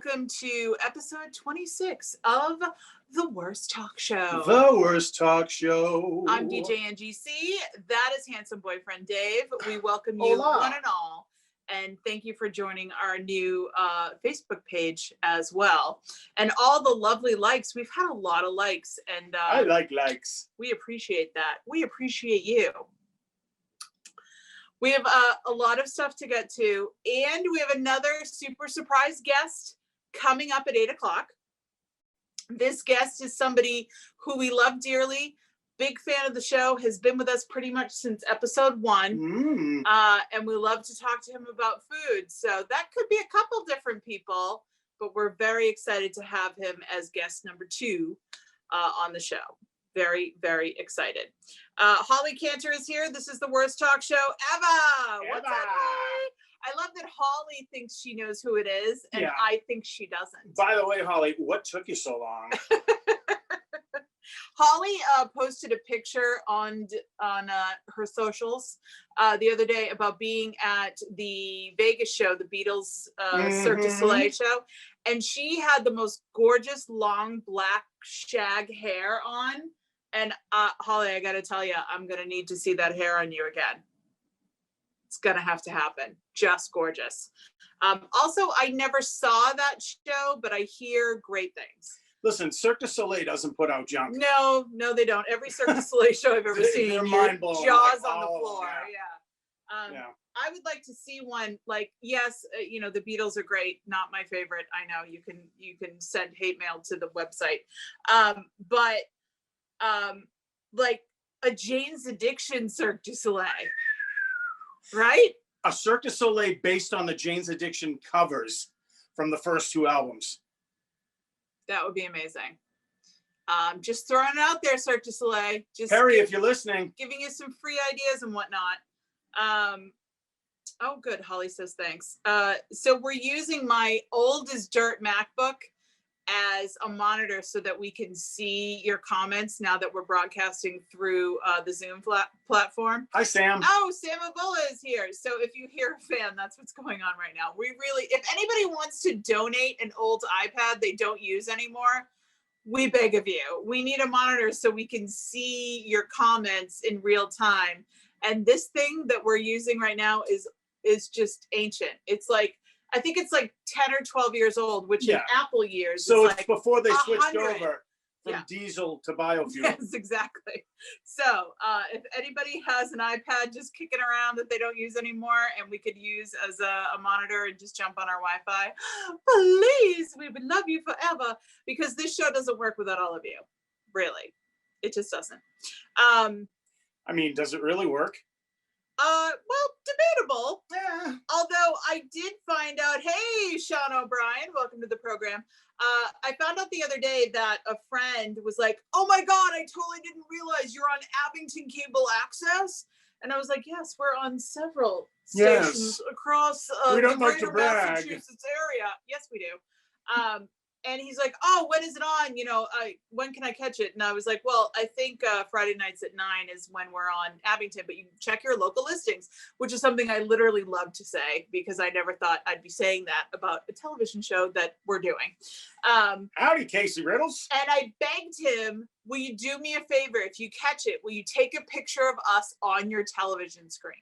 welcome to episode 26 of The Worst Talk Show. The Worst Talk Show. I'm DJ Angie C. That is handsome boyfriend Dave. We welcome you Hola. one and all. And thank you for joining our new Facebook page as well. And all the lovely likes. We've had a lot of likes. And I like likes. We appreciate that. We appreciate you. We have a lot of stuff to get to. And we have another super surprise guest coming up at 8 o'clock. This guest is somebody who we love dearly. Big fan of the show, has been with us pretty much since episode 1. And we love to talk to him about food. So that could be a couple different people, but we're very excited to have him as guest number 2 on the show. Very, very excited. Holly Cantor is here. This is The Worst Talk Show. Eva! What's up, Holly? I love that Holly thinks she knows who it is, and yeah. I think she doesn't. By the way, Holly, what took you so long? Holly posted a picture on her socials the other day about being at the Vegas show, the Beatles Cirque du Soleil show, and she had the most gorgeous long black shag hair on. And Holly, I got to tell you, I'm going to need to see that hair on you again. It's going to have to happen. Just gorgeous. Also, I never saw that show, but I hear great things. Listen, Cirque du Soleil doesn't put out junk. No, they don't. Every Cirque du Soleil show I've ever seen, your jaws on the floor. Yeah. I would like to see one. Like, yes, the Beatles are great. Not my favorite. I know you can send hate mail to the website. But like a Jane's Addiction Cirque du Soleil, right? A Cirque du Soleil based on the Jane's Addiction covers from the first 2 albums. That would be amazing. Just throwing it out there, Cirque du Soleil. Just Harry, if you're listening. Giving you some free ideas and whatnot. Oh, good. Holly says thanks. So we're using my old as dirt MacBook as a monitor so that we can see your comments now that we're broadcasting through the Zoom platform. Hi, Sam. Oh, Sam Avola is here. So if you hear a fan, that's what's going on right now. If anybody wants to donate an old iPad they don't use anymore, we beg of you. We need a monitor so we can see your comments in real time. And this thing that we're using right now is just ancient. It's like, I think it's like 10 or 12 years old, which in Apple years. So it's like before they switched 100. over from diesel to biofuel. Yes, exactly. So if anybody has an iPad just kicking around that they don't use anymore and we could use as a monitor and just jump on our Wi-Fi, please, we would love you forever, because this show doesn't work without all of you. Really. It just doesn't. I mean, does it really work? Well, debatable. Yeah. Although I did find out, hey, Sean O'Brien, welcome to the program. I found out the other day that a friend was like, oh my God, I totally didn't realize you're on Abington Cable Access. And I was like, yes, we're on several stations across we don't the like to greater brag. Massachusetts area. Yes, we do. And he's like, oh, when is it on? When can I catch it? And I was like, well, I think Friday nights at 9 is when we're on Abington, but you can check your local listings, which is something I literally love to say because I never thought I'd be saying that about a television show that we're doing. Howdy, Casey Riddles. And I begged him, will you do me a favor? If you catch it, will you take a picture of us on your television screen?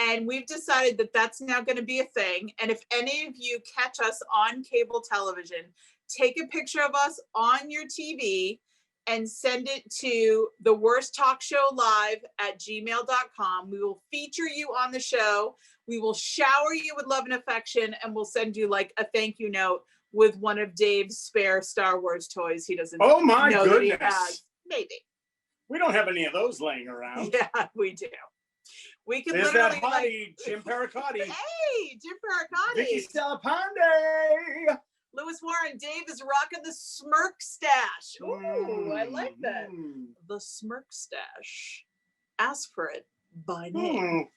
And we've decided that that's now going to be a thing. And if any of you catch us on cable television, take a picture of us on your TV and send it to theworsttalkshow@gmail.com. We will feature you on the show. We will shower you with love and affection, and we'll send you like a thank you note with one of Dave's spare Star Wars toys he doesn't know that he goodness. has. Maybe. We don't have any of those laying around. Yeah, we do. We can There's literally that hottie, Jim Pericotti. Hey, Jim Pericotti. Vicky Salapande. Lewis Warren, Dave is rocking the smirk stash. Ooh, I like that. The smirk stash. Ask for it by name.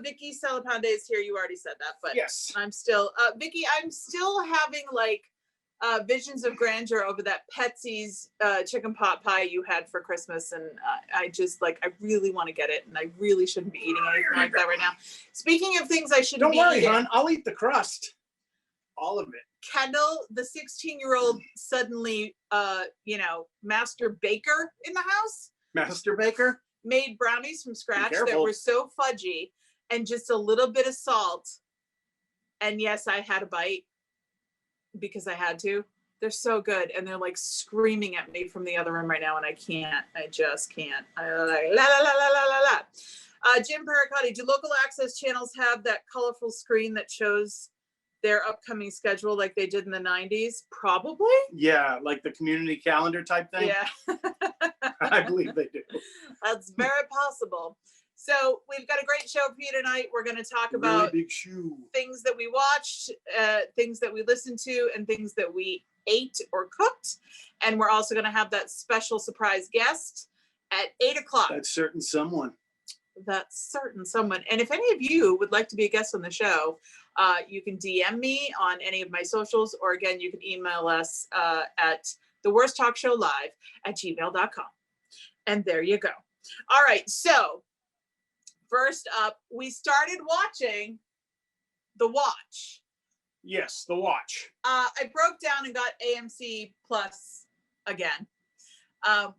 Vicky Salapande is here. You already said that, but yes, I'm still, Vicky, I'm still having like visions of grandeur over that Petsy's chicken pot pie you had for Christmas. And I just like, I really want to get it. And I really shouldn't be eating anything like that right now. Speaking of things I shouldn't Don't worry, eating, hon. I'll eat the crust. all of it. Kendall, the 16-year-old, suddenly, master baker in the house, Master Baker. made brownies from scratch that careful. were so fudgy and just a little bit of salt. And yes, I had a bite because I had to. They're so good. And they're like screaming at me from the other room right now. And I can't, I just can't. I like, la, la, la, la, la, la, la. Jim Pericotti, do local access channels have that colorful screen that shows their upcoming schedule like they did in the 90s? Probably. Yeah, like the community calendar type thing. Yeah. I believe they do. That's very possible. So we've got a great show for you tonight. We're going to talk about Really big shoe. things that we watched, things that we listened to, and things that we ate or cooked. And we're also going to have that special surprise guest at 8 o'clock. That's certain someone. That's certain someone. And if any of you would like to be a guest on the show, you can DM me on any of my socials, or again, you can email us at theworsttalkshowlive@gmail.com. And there you go. All right. So first up, we started watching The Watch. Yes, The Watch. I broke down and got AMC Plus again.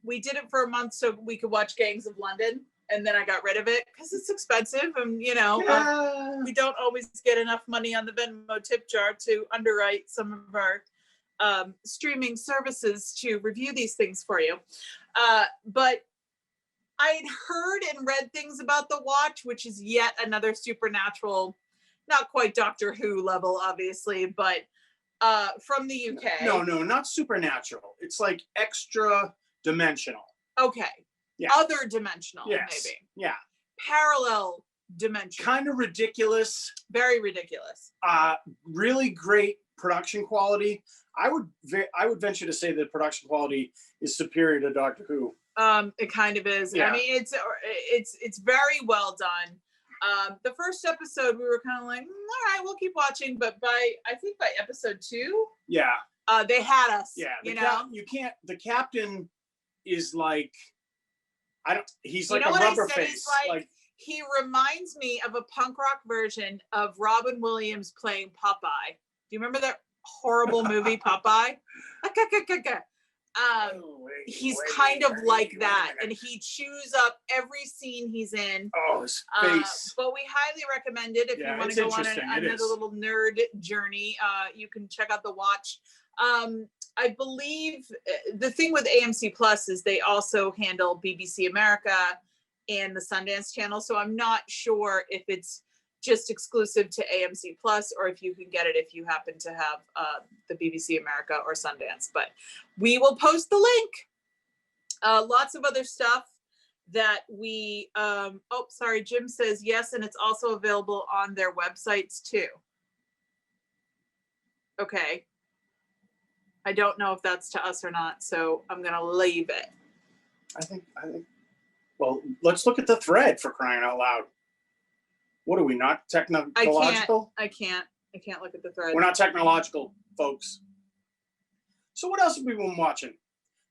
We did it for a month so we could watch Gangs of London, and then I got rid of it because it's expensive, and we don't always get enough money on the Venmo tip jar to underwrite some of our streaming services to review these things for you. But I had heard and read things about The Watch, which is yet another supernatural, not quite Doctor Who level, obviously, but from the UK. No, not supernatural. It's like extra dimensional. Okay. Yeah. Other dimensional, Yes. maybe. Yeah. Parallel dimension. Kind of ridiculous. Very ridiculous. Really great production quality. I would venture to say that production quality is superior to Doctor Who. It kind of is. Yeah. I mean, it's very well done. The first episode we were kind of like, all right, we'll keep watching, but I think by episode 2, Yeah. they had us. Yeah. You can't. The captain is like, he's You like know a what I rubber said? face. He's like, he reminds me of a punk rock version of Robin Williams playing Popeye. Do you remember that horrible movie Popeye? He's kind of like that, and he chews up every scene he's in. Oh, his face. But we highly recommend it if you want to go on another little nerd journey. You can check out The Watch. I believe the thing with AMC Plus is they also handle BBC America and the Sundance Channel. So I'm not sure if it's just exclusive to AMC Plus or if you can get it if you happen to have the BBC America or Sundance. But we will post the link. Lots of other stuff that we, Jim says yes, and it's also available on their websites too. Okay. I don't know if that's to us or not, so I'm going to leave it. I think, well, let's look at the thread, for crying out loud. What are we, not technological? I can't look at the thread. We're not technological, folks. So what else have we been watching?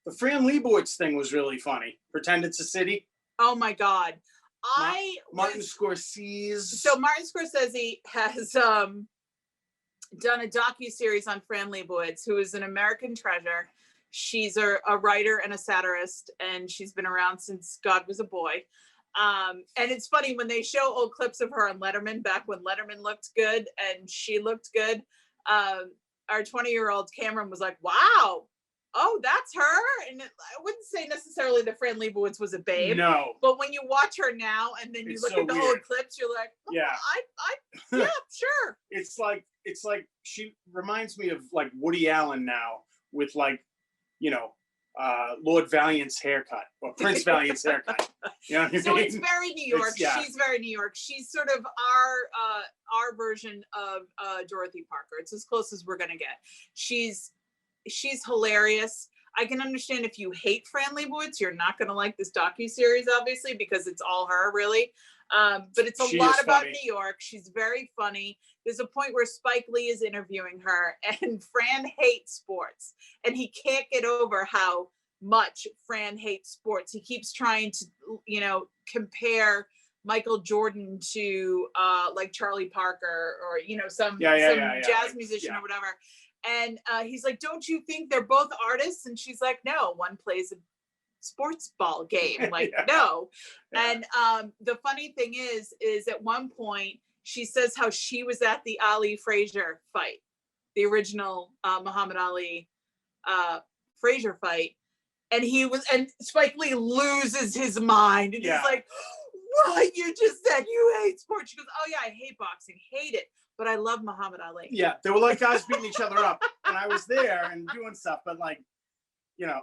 The Fran Lebowitz thing was really funny. Pretend It's a City. Oh my God. Martin Scorsese. So Martin Scorsese has done a docuseries on Fran Lebowitz, who is an American treasure. She's a writer and a satirist, and she's been around since God was a boy. And it's funny when they show old clips of her on Letterman, back when Letterman looked good and she looked good. Our 20-year-old Cameron was like, wow, oh, that's her. And I wouldn't say necessarily that Fran Lebowitz was a babe. No. But when you watch her now and then you look at the old clips, you're like, oh, yeah, yeah, sure. It's like she reminds me of like Woody Allen now with like, Lord Valiant's haircut or Prince Valiant's haircut. You know what I mean? So it's very New York. Yeah. She's very New York. She's sort of our version of Dorothy Parker. It's as close as we're gonna get. She's hilarious. I can understand if you hate Fran Lebowitz, you're not gonna like this docuseries, obviously, because it's all her, really. But it's a lot about New York. She's very funny. There's a point where Spike Lee is interviewing her, and Fran hates sports, and he can't get over how much Fran hates sports. He keeps trying to, compare Michael Jordan to like Charlie Parker or some jazz musician or whatever. And he's like, don't you think they're both artists? And she's like, no, one plays a sports ball game, like no. And the funny thing is at one point she says how she was at the Ali Frazier fight, the original Muhammad Ali Frazier fight, and Spike Lee loses his mind, and he's like, what? You just said you hate sports. She goes, oh yeah, I hate boxing, hate it, but I love Muhammad Ali. Yeah, they were like guys beating each other up, and I was there and doing stuff, but like,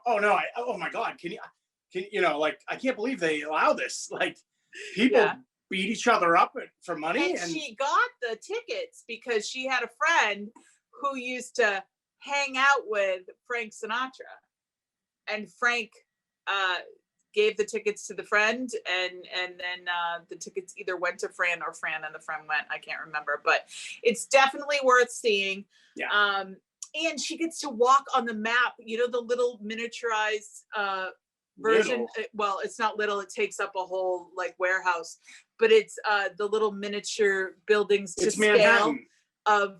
oh no, oh my God, can you like, I can't believe they allow this. Like, people beat each other up for money. And she got the tickets because she had a friend who used to hang out with Frank Sinatra, and Frank gave the tickets to the friend, and then the tickets either went to Fran or Fran and the friend went. I can't remember, but it's definitely worth seeing. Yeah. And she gets to walk on the map, the little miniaturized version. Well, it's not little, it takes up a whole like warehouse, but it's the little miniature buildings to scale. Manhattan. Of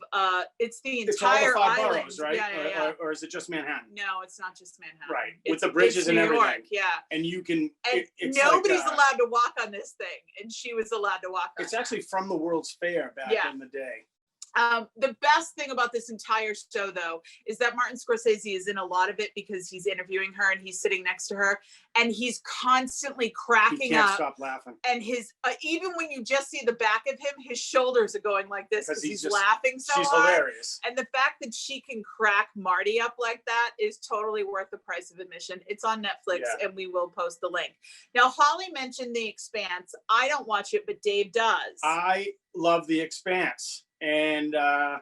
it's the entire all the 5 island, boroughs, right? Yeah. Or is it just Manhattan? No, it's not just Manhattan. Right, with the bridges and everything. New York, yeah. And you can. And nobody's allowed to walk on this thing, and she was allowed to walk on it. It's actually from the World's Fair back in the day. The best thing about this entire show, though, is that Martin Scorsese is in a lot of it because he's interviewing her and he's sitting next to her, and he's constantly cracking he can't up. Stop laughing. And his even when you just see the back of him, his shoulders are going like this because he's laughing so she's hard. Hilarious. And the fact that she can crack Marty up like that is totally worth the price of admission. It's on Netflix, and we will post the link. Now, Holly mentioned The Expanse. I don't watch it, but Dave does. I love The Expanse. And I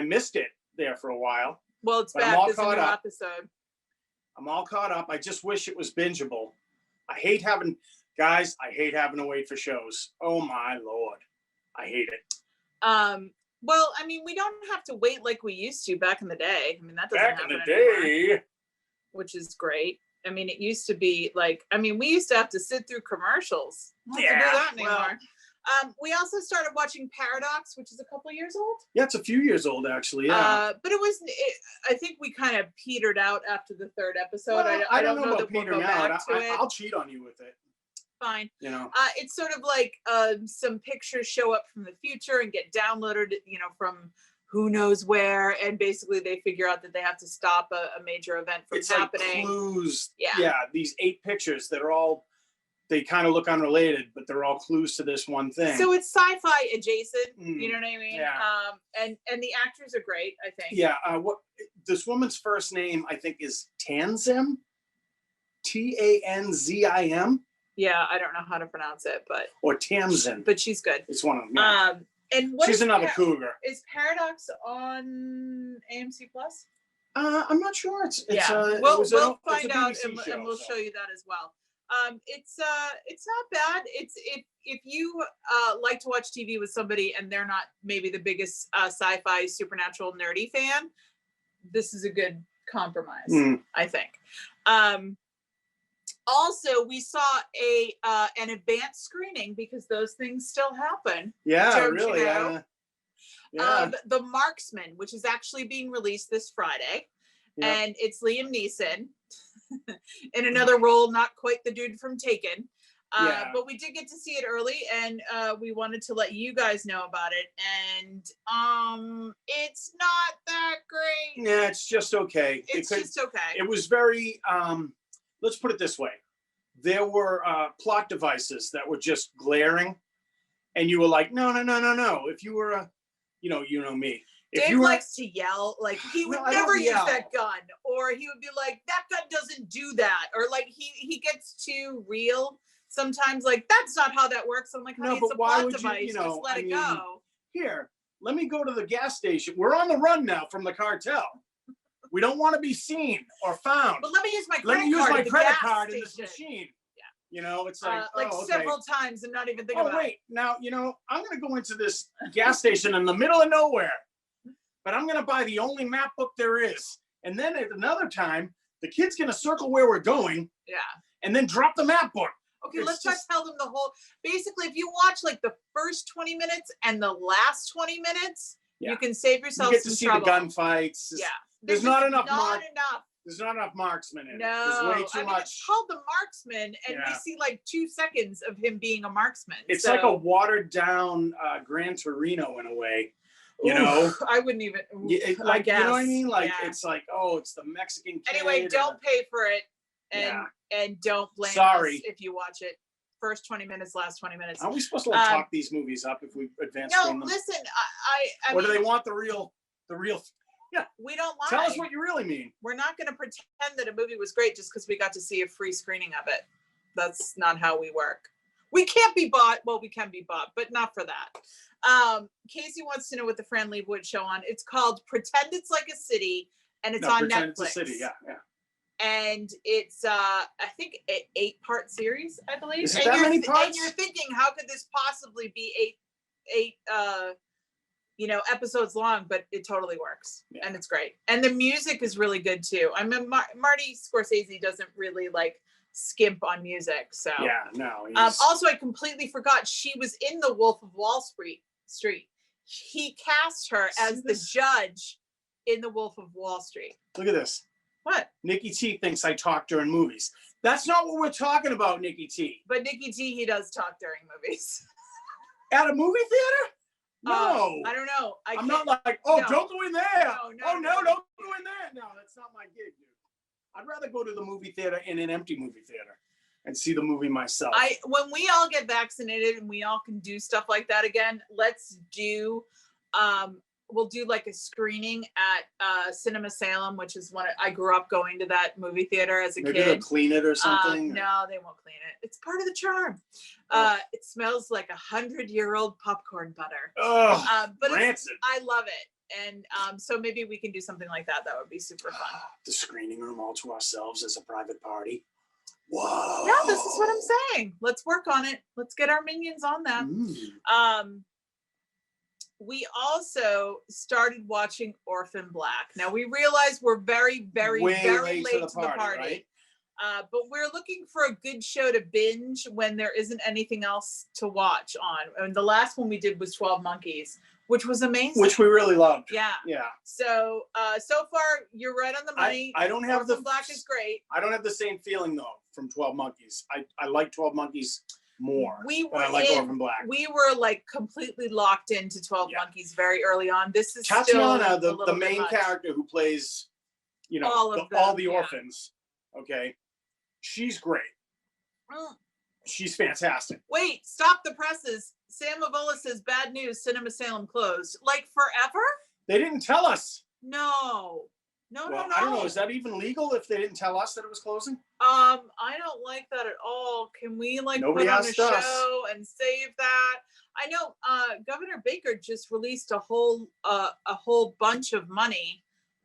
missed it there for a while. Well, it's back. There's a new episode. I'm all caught up. I just wish it was bingeable. I hate having to wait for shows. Oh my Lord. I hate it. Well, I mean, we don't have to wait like we used to back in the day. I mean, that doesn't happen back in the day, anymore, which is great. I mean, it used to be like, we used to have to sit through commercials. We don't have to do that anymore. Well, we also started watching Paradox, which is a couple years old. Yeah, it's a few years old, actually. Yeah. But I think we kind of petered out after the 3rd episode. Well, I don't know that we'll go back to it. I'll cheat on you with it. Fine. It's sort of like some pictures show up from the future and get downloaded, from who knows where, and basically they figure out that they have to stop a major event from happening. Like clues. Yeah, these 8 pictures that are all. They kind of look unrelated, but they're all clues to this one thing. So it's sci-fi adjacent, you know what I mean? Yeah. And the actors are great, I think. Yeah. This woman's first name, I think, is Tanzim. Tanzim. Yeah, I don't know how to pronounce it, but. Or Tamsin. But she's good. It's one of them. Yeah. And what she's another cougar. Is Paradox on AMC Plus? I'm not sure. We'll find out and we'll show you that as well. It's not bad. It's if you like to watch TV with somebody and they're not maybe the biggest sci-fi supernatural nerdy fan, this is a good compromise, I think. Also, we saw an advanced screening because those things still happen. Yeah, really. The Marksman, which is actually being released this Friday, and it's Liam Neeson. In another role, not quite the dude from Taken. But we did get to see it early, and we wanted to let you guys know about it. And it's not that great. Yeah, it's just okay. It's just okay. It was very, let's put it this way. There were plot devices that were just glaring, and you were like, no. If you were you know me. Dave likes to yell, like he would never use that gun, or he would be like, that gun doesn't do that, or like he gets too real sometimes, like that's not how that works. I'm like, honey, it's a plot device, just let it go. Here, let me go to the gas station. We're on the run now from the cartel. We don't want to be seen or found. But let me use my credit card in this machine. Yeah. It's like several times and not even think about it. Oh, wait. Now, I'm going to go into this gas station in the middle of nowhere. But I'm going to buy the only map book there is. And then at another time, the kid's going to circle where we're going. Yeah. And then drop the map book. Okay, It's let's just- not tell them the whole. Basically, if you watch like the first 20 minutes and the last 20 minutes, Yeah. you can save You yourself get some to see trouble. the gunfights. Yeah. There's not enough enough. There's not enough marksman in it. No, There's way too I mean, much. it's called the marksman, and we Yeah. see like 2 seconds of him being a marksman. It's so, like a watered down Gran Torino in a way. You oof, know, I wouldn't even. like guess. you know what I mean? Like yeah. it's like, oh, it's the Mexican kid. Anyway, don't pay for it, Yeah. and don't blame Sorry. us if you watch it. First 20 minutes, last 20 minutes. Are we supposed to like talk these movies up if we advance No, screen them? listen, I Or mean, do they want the real? we don't lie. Tell us what you really mean. We're not going to pretend that a movie was great just because we got to see a free screening of it. That's not how we work. We can't be bought. Well, we can be bought, but not for that. Casey wants to know what the Fran Lebowitz show on. It's called Pretend It's Like a City, and it's on Pretend Netflix. It's a City. Yeah. And it's I think an 8-part series, I believe. Is it that many parts? And you're thinking, how could this possibly be eight episodes long? But it totally works, and it's great. And the music is really good too. I mean, Marty Scorsese doesn't really like skimp on music, so Yeah. No. also, I completely forgot she was in The Wolf of Wall Street. He cast her as the judge in The Wolf of Wall Street. Look at this. What? Nikki T thinks I talk during movies. That's not what we're talking about, Nikki T. But Nikki T, he does talk during movies. At a movie theater? No. I don't know. I'm not like, oh, no. don't go in there. No, don't go in there. No, that's not my gig, dude. I'd rather go to the movie theater in an empty movie theater and see the movie myself. When we all get vaccinated and we all can do stuff like that again, let's do we'll do like a screening at Cinema Salem, which is one I grew up going to that movie theater as a Maybe kid. they'll clean it or something. No, they won't clean it. It's part of the charm. It smells like 100-year-old popcorn butter. Oh, but rancid. I love it. And so maybe we can do something like that. That would be super fun. The screening room all to ourselves as a private party. Whoa. Yeah, this is what I'm saying. Let's work on it. Let's get our minions on that. We also started watching Orphan Black. Now we realize we're very, very, very late to the party. Right? But we're looking for a good show to binge when there isn't anything else to watch on. And the last one we did was 12 Monkeys, which was amazing. Which we really loved. Yeah. Yeah. So far you're right on the money. I don't have Orphan Black is great. I don't have the same feeling though from 12 Monkeys. I like 12 Monkeys more. I like Orphan Black. We were like completely locked into 12 Monkeys very early on. This is Tatiana, still the main character who plays, all the orphans. Okay. She's great. She's fantastic. Wait, stop the presses. Sam Avola says bad news. Cinema Salem closed. Like forever? They didn't tell us. No. No. I don't know. Is that even legal if they didn't tell us that it was closing? I don't like that at all. Can we Nobody put on a asked us. show and save that? I know Governor Baker just released a whole bunch of money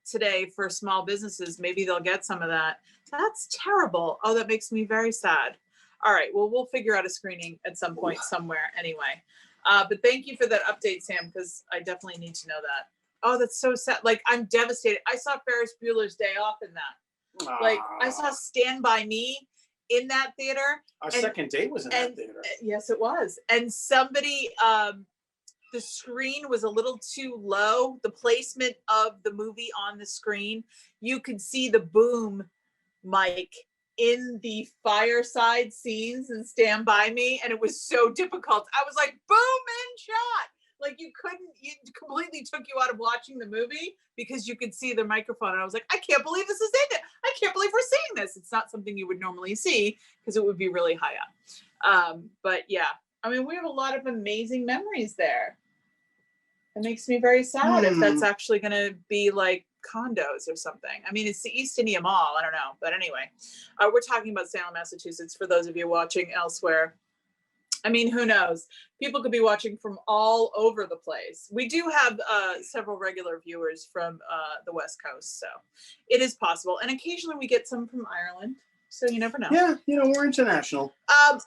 today for small businesses. Maybe they'll get some of that. That's terrible. Oh, that makes me very sad. All right. Well, we'll figure out a screening at some point somewhere anyway. But thank you for that update, Sam, because I definitely need to know that. Oh, that's so sad. Like, I'm devastated. I saw Ferris Bueller's Day Off in that. Like, I saw Stand By Me in that theater. Our second date was in that theater. Yes, it was. And somebody, the screen was a little too low. The placement of the movie on the screen, you could see the boom mic in the fireside scenes and Stand By Me, and it was so difficult. I was like, boom, in shot. Like it completely took you out of watching the movie because you could see the microphone. And I was like, I can't believe this is in it. I can't believe we're seeing this. It's not something you would normally see because it would be really high up. But yeah, I mean, we have a lot of amazing memories there. It makes me very sad if that's actually going to be like condos or something. I mean, it's the East India Mall. I don't know. But anyway, we're talking about Salem, Massachusetts for those of you watching elsewhere. I mean, who knows? People could be watching from all over the place. We do have several regular viewers from the West Coast, so it is possible. And occasionally we get some from Ireland, so you never know. Yeah, we're international.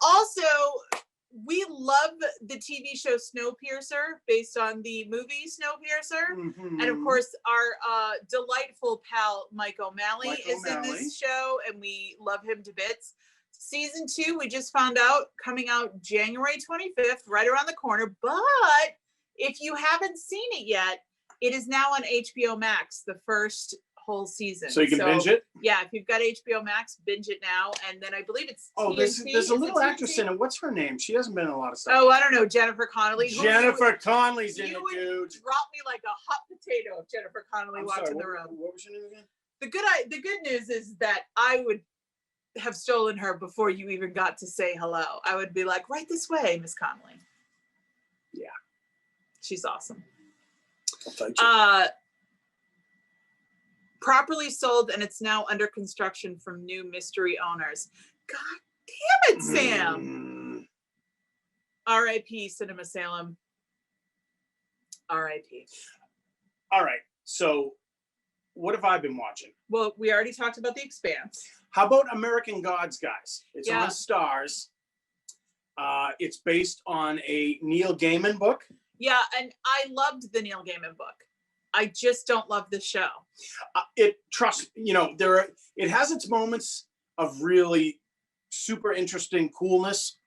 Also, we love the TV show Snowpiercer, based on the movie Snowpiercer. Mm-hmm. And of course, our delightful pal Mike O'Malley is in this show, and we love him to bits. Season 2, we just found out, coming out January 25th, right around the corner. But if you haven't seen it yet, it is now on HBO Max, the first whole season. So you can binge it? Yeah, if you've got HBO Max, binge it now. And then I believe it's TNT. There's a little actress in it. What's her name? She hasn't been in a lot of stuff. Oh, I don't know. Jennifer Connelly. Jennifer Connelly's in it, You dude. would drop me like a hot potato if Jennifer Connelly walked in the room. What was your name again? The good news is that I would have stolen her before you even got to say hello. I would be like, right this way, Miss Connelly. Yeah. She's awesome. Thank you. Properly sold, and it's now under construction from new mystery owners. God damn it, Sam. R.I.P. Cinema Salem. R.I.P. All right. So what have I been watching? Well, we already talked about The Expanse. How about American Gods, guys? It's Yeah. on Stars. It's based on a Neil Gaiman book. Yeah, and I loved the Neil Gaiman book. I just don't love the show. It has its moments of really super interesting coolness,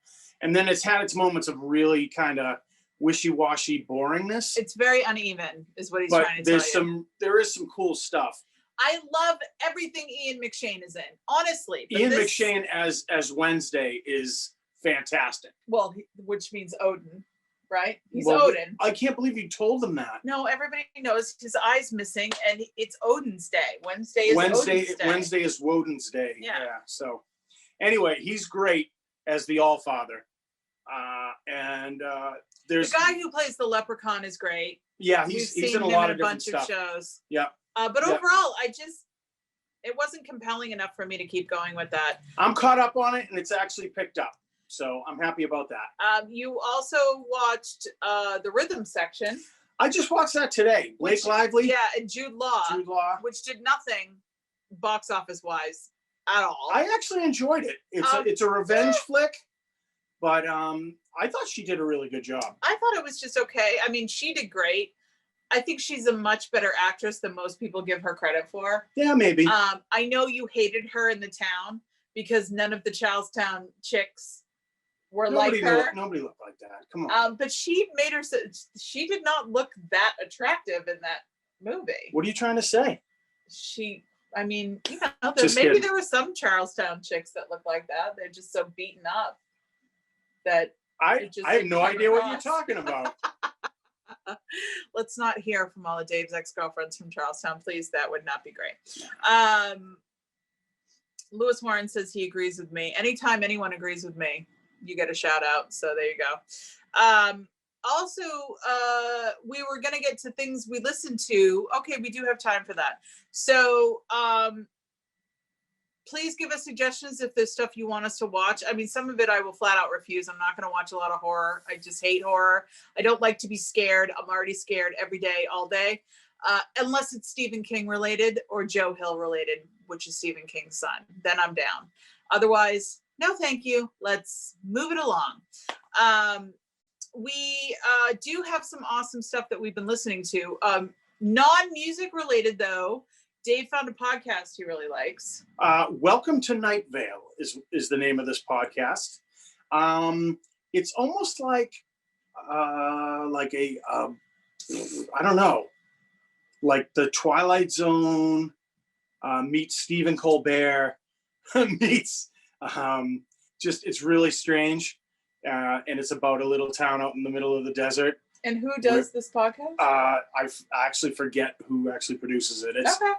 and then it's had its moments of really kind of wishy-washy boringness. It's very uneven, is what he's trying to tell you. There is some cool stuff. I love everything Ian McShane is in, honestly. Ian McShane as Wednesday is fantastic. Well, which means Odin, right? He's Odin. I can't believe you told them that. No, everybody knows his eye's missing, and it's Odin's day. Wednesday is Odin's day. Wednesday is Woden's day. Yeah. So, anyway, he's great as the Allfather, and there's the guy who plays the Leprechaun is great. Yeah, he's in a lot of different stuff. Shows. Yeah. But overall, it wasn't compelling enough for me to keep going with that. I'm caught up on it, and it's actually picked up. So I'm happy about that. You also watched the Rhythm section. I just watched that today. Blake Lively. Yeah, and Jude Law. Jude Law. Which did nothing box office wise at all. I actually enjoyed it. It's a revenge flick, but I thought she did a really good job. I thought it was just okay. I mean, she did great. I think she's a much better actress than most people give her credit for. Yeah, maybe. I know you hated her in The Town because none of the Charlestown chicks were like her. Nobody looked like that. Come on. But she did not look that attractive in that movie. What are you trying to say? Maybe kidding. there were some Charlestown chicks that look like that. They're just so beaten up that I have no idea what you're talking about. Let's not hear from all of Dave's ex-girlfriends from Charlestown, please. That would not be great. Lewis Warren says he agrees with me. Anytime anyone agrees with me, you get a shout out. So there you go. Also, we were going to get to things we listened to. Okay, we do have time for that. So please give us suggestions if there's stuff you want us to watch. I mean, some of it I will flat out refuse. I'm not going to watch a lot of horror. I just hate horror. I don't like to be scared. I'm already scared every day, all day. Unless it's Stephen King related or Joe Hill related, which is Stephen King's son. Then I'm down. Otherwise, no thank you. Let's move it along. We do have some awesome stuff that we've been listening to. Non-music related, though. Dave found a podcast he really likes. Welcome to Night Vale is the name of this podcast. It's almost like a I don't know, like the Twilight Zone meets Stephen Colbert meets it's really strange, and it's about a little town out in the middle of the desert. And who does this podcast? I actually forget who actually produces it. It's, okay.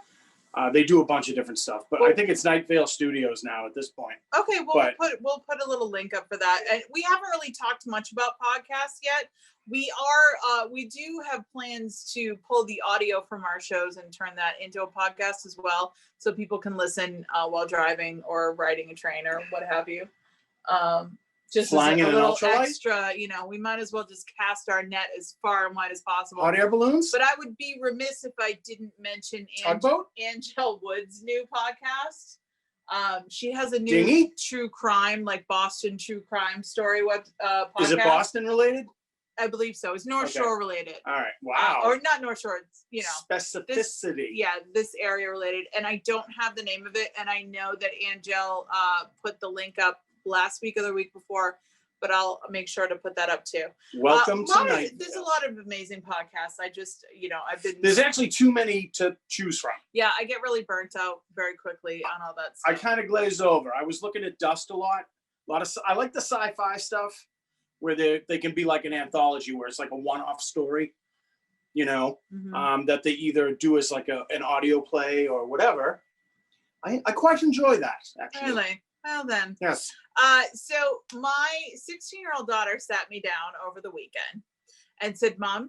They do a bunch of different stuff, but I think it's Night Vale Studios now at this point. Okay, well, we'll put a little link up for that. And we haven't really talked much about podcasts yet. We do have plans to pull the audio from our shows and turn that into a podcast as well, so people can listen while driving or riding a train or what have you. Just flying as a in little an ultralight? extra, we might as well just cast our net as far and wide as possible. Hot air balloons? But I would be remiss if I didn't mention Angel Wood's new podcast. She has a new true crime, like Boston true crime story podcast. Is it Boston related? I believe so. It's North Okay. Shore related. All right. Wow. Or not North Shore. It's, Specificity. this area related. And I don't have the name of it. And I know that Angel put the link up last week or the week before, but I'll make sure to put that up too. Welcome tonight. There's a lot of amazing podcasts. I just, I've been. There's actually too many to choose from. Yeah, I get really burnt out very quickly on all that stuff. I kind of glaze over. I was looking at Dust a lot. I like the sci-fi stuff where they can be like an anthology where it's like a one-off story, that they either do as like an audio play or whatever. I quite enjoy that, actually. Really? Well then. Yes. So my 16-year-old daughter sat me down over the weekend and said, Mom,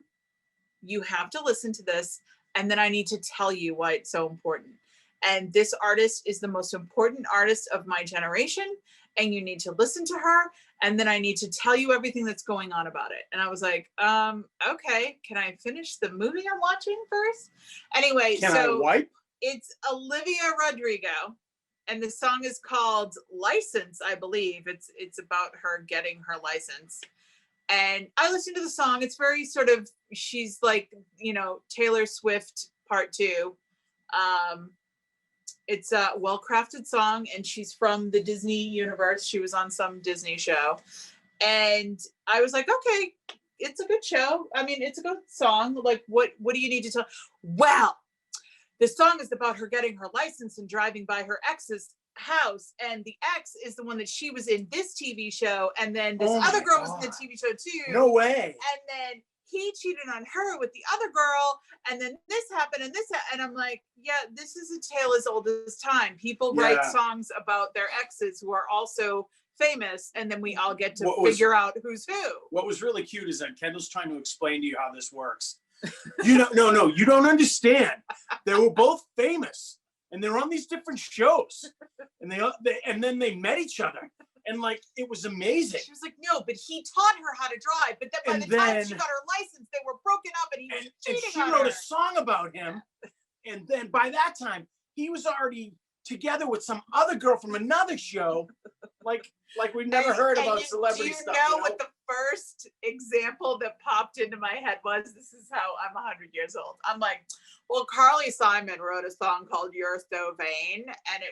you have to listen to this. And then I need to tell you why it's so important. And this artist is the most important artist of my generation. And you need to listen to her. And then I need to tell you everything that's going on about it. And I was like, okay, can I finish the movie I'm watching first? Anyway, Can I wipe? It's Olivia Rodrigo. And the song is called License, I believe. It's about her getting her license. And I listened to the song. It's very sort of, she's like, Taylor Swift part 2. It's a well-crafted song, and she's from the Disney universe. She was on some Disney show. And I was like, okay, it's a good show. I mean, it's a good song. Like, what do you need to tell? Well, the song is about her getting her license and driving by her ex's house. And the ex is the one that she was in this TV show. And then this other girl was in the TV show too. No way. And then he cheated on her with the other girl. And then this happened and this. And I'm like, yeah, this is a tale as old as time. People write songs about their exes who are also famous. And then we all get to figure out who's who. What was really cute is that Kendall's trying to explain to you how this works. No, you don't understand. They were both famous, and they're on these different shows, and then they met each other, and like it was amazing. She was like, no, but he taught her how to drive. But then by the time she got her license, they were broken up, and he was cheating on her. She wrote a song about him, and then by that time, he was already together with some other girl from another show. Like we've never heard about celebrity stuff. Do you know what the first example that popped into my head was? This is how I'm 100 years old. I'm like, well, Carly Simon wrote a song called You're So Vain. And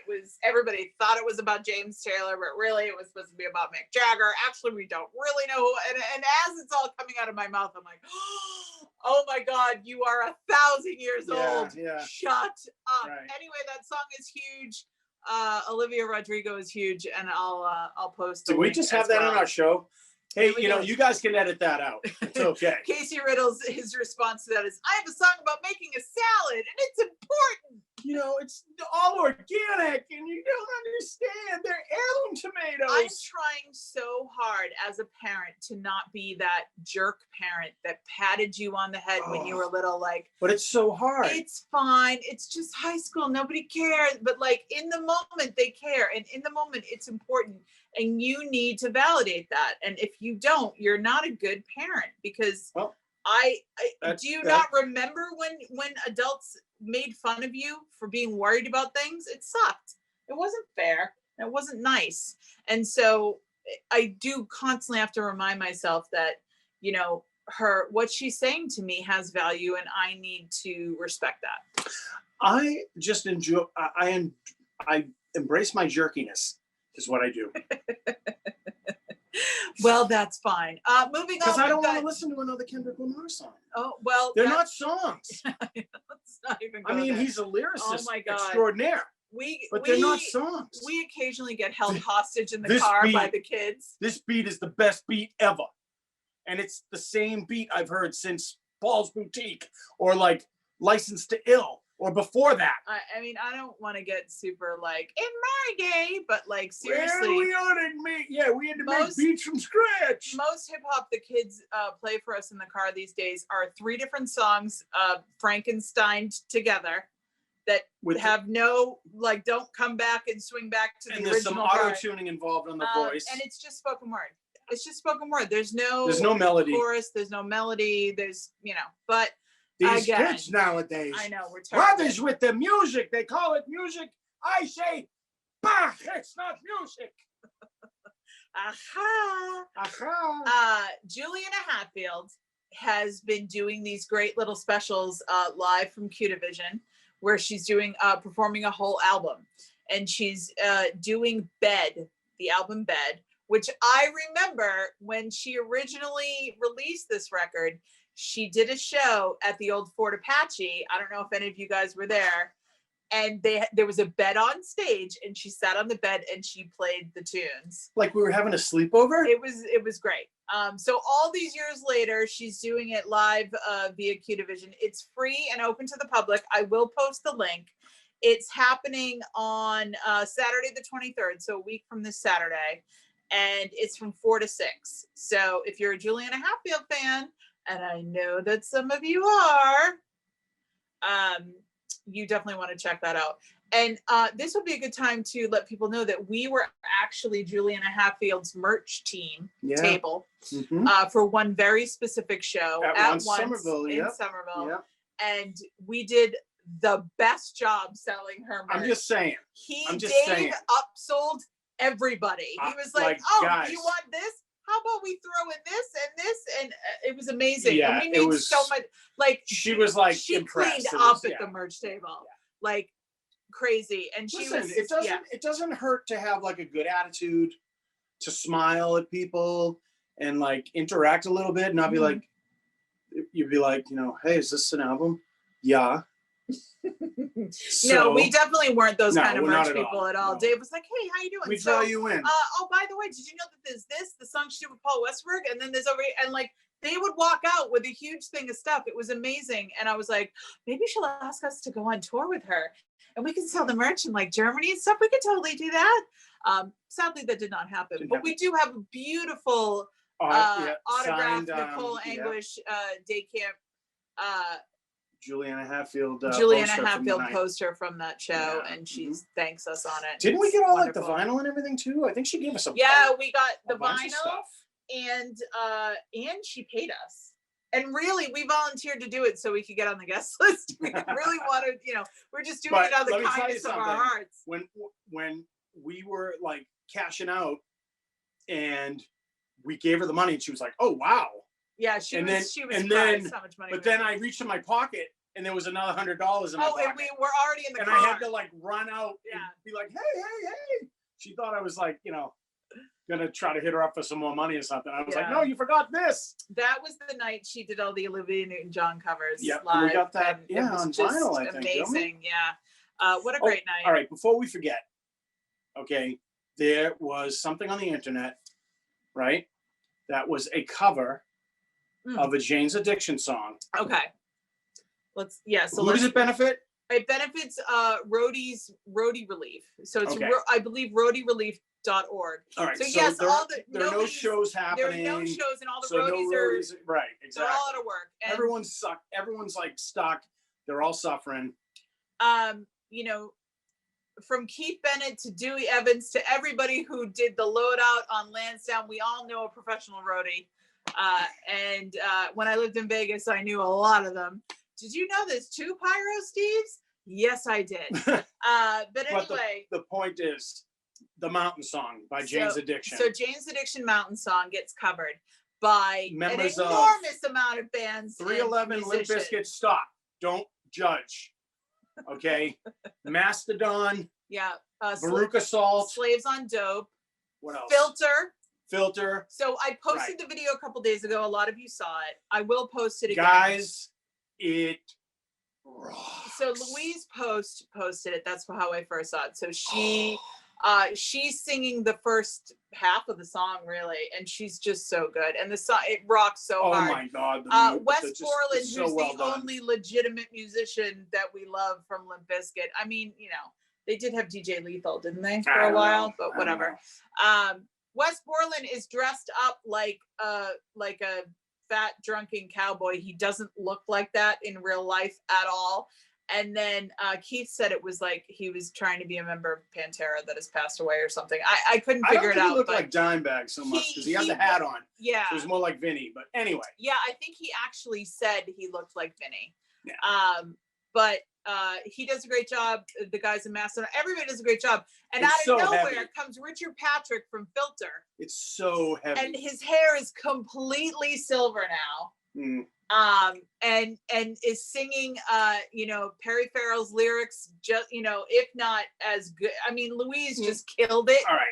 everybody thought it was about James Taylor, but really it was supposed to be about Mick Jagger. Actually, we don't really know who. And as it's all coming out of my mouth, I'm like, oh my God, you are 1,000 years old. Yeah. Shut up. Right. Anyway, that song is huge. Olivia Rodrigo is huge, and I'll post. Did we just have that on our show? Hey, you guys can edit that out. It's okay. Casey Riddle's his response to that is, I have a song about making a salad, and it's important. It's all organic, and you don't understand. They're heirloom tomatoes. I'm trying so hard as a parent to not be that jerk parent that patted you on the head when you were little. But it's so hard. It's fine. It's just high school. Nobody cares. But in the moment, they care. And in the moment, it's important. And you need to validate that. And if you don't, you're not a good parent because do you not remember when adults made fun of you for being worried about things? It sucked. It wasn't fair. It wasn't nice. And so I do constantly have to remind myself that, what she's saying to me has value and I need to respect that. I just enjoy, I embrace my jerkiness is what I do. Well, that's fine. Moving on. Because I don't want to listen to another Kendrick Lamar song. Oh, well. They're not songs. Let's not even go there. He's a lyricist oh my God. extraordinaire. But they're not songs. We occasionally get held hostage in the car by the kids. This beat is the best beat ever. And it's the same beat I've heard since Paul's Boutique or License to Ill. Or before that. I mean, I don't want to get super in my day, but seriously. We had to make beats from scratch. Most hip hop the kids play for us in the car these days are 3 different songs, Frankensteined together, that have no don't come back and swing back to the original. And there's some auto tuning involved on the voice. And it's just spoken word. It's just spoken word. There's no melody. Chorus. There's no melody. There's but. These kids nowadays. I know, we're brothers with the music. They call it music. I say, bah, it's not music. Aha. Juliana Hatfield has been doing these great little specials live from Q Division, where she's doing performing a whole album, and she's doing Bed, the album Bed, which I remember when she originally released this record. She did a show at the old Fort Apache. I don't know if any of you guys were there. And there was a bed on stage, and she sat on the bed and she played the tunes. Like we were having a sleepover? It was great. So all these years later, she's doing it live via Q Division. It's free and open to the public. I will post the link. It's happening on Saturday the 23rd, so a week from this Saturday. And it's from 4 to 6. So if you're a Juliana Hatfield fan, and I know that some of you are, you definitely want to check that out. And this would be a good time to let people know that we were actually Juliana Hatfield's merch team table for one very specific show at once Somerville, in Somerville. And we did the best job selling her merch. I'm just saying. Dave upsold everybody. He was like, guys, you want this? How about we throw in this and this? And it was amazing. Yeah, and we made so much. Like she was like she impressed. cleaned up at the merch table, like crazy. And she was. It doesn't hurt to have like a good attitude, to smile at people and like interact a little bit, and not be like, you'd be like, hey, is this an album? Yeah. No, we definitely weren't those kind of merch people at all. No. Dave was like, hey, how you doing? We draw you in. Oh, by the way, did you know that there's the song she did with Paul Westberg, and then there's over here, and like they would walk out with a huge thing of stuff. It was amazing. And I was like, maybe she'll ask us to go on tour with her and we can sell the merch in like Germany and stuff. We could totally do that. Sadly, that did not happen, but we do have a beautiful autographed Nicole Anguish day camp Juliana Hatfield poster from that show, and she thanks us on it. Didn't we get all like the vinyl and everything too? I think she gave us a we got the vinyl, and she paid us. And really, we volunteered to do it so we could get on the guest list. We really wanted, we're just doing it out of the kindness of our hearts. When we were like cashing out, and we gave her the money, and she was like, "Oh wow." Yeah, she was surprised how much money. But then I reached in my pocket and there was another $100 in my pocket. And we were already in the car. And I had to like run out and be like, hey. She thought I was like, gonna try to hit her up for some more money or something. I was like, no, you forgot this. That was the night she did all the Olivia Newton-John covers live. We got that on vinyl, I think. Amazing, what a great night. All right, before we forget, okay, there was something on the internet, right? That was a cover of a Jane's Addiction song. Okay. Who does it benefit? It benefits Roadie Relief. So it's I believe roadierielief.org. All right. So yes, there are no shows happening. There are no shows, and all the roadies are right. Exactly. They're all out of work. And everyone's like stuck. They're all suffering. From Keith Bennett to Dewey Evans to everybody who did the loadout on Lansdowne, we all know a professional roadie. And when I lived in Vegas, I knew a lot of them. Did you know there's 2 Pyro Steves? Yes, I did. But anyway. The point is the Mountain Song by Jane's Addiction. So Jane's Addiction Mountain Song gets covered by members an enormous amount of bands. 311 Limp Bizkit, stop. Don't judge. Okay. Mastodon. Yeah. Baruch Assault. Slaves on Dope. What else? Filter. So I posted the video a couple days ago. A lot of you saw it. I will post it again. Guys, it rocks. So Louise posted it. That's how I first saw it. So she's singing the first half of the song, really, and she's just so good. And the song, it rocks so hard. Oh my God. Wes Borland, who's the only legitimate musician that we love from Limp Bizkit. I mean, they did have DJ Lethal, didn't they, for a while? But whatever. Wes Borland is dressed up like a fat drunken cowboy. He doesn't look like that in real life at all. And then Keith said it was like he was trying to be a member of Pantera that has passed away or something. I couldn't figure it out. He looked like Dimebag so much because he had the hat on. Yeah. So it was more like Vinny, but anyway. Yeah, I think he actually said he looked like Vinny. Yeah. But he does a great job. The guys in Mastodon, everybody does a great job. And It's out so of nowhere heavy. comes Richard Patrick from Filter. It's so heavy. And his hair is completely silver now. Mm. And is singing, you know, Perry Farrell's lyrics, just, you know, if not as good. I mean, Louise just killed it. All right.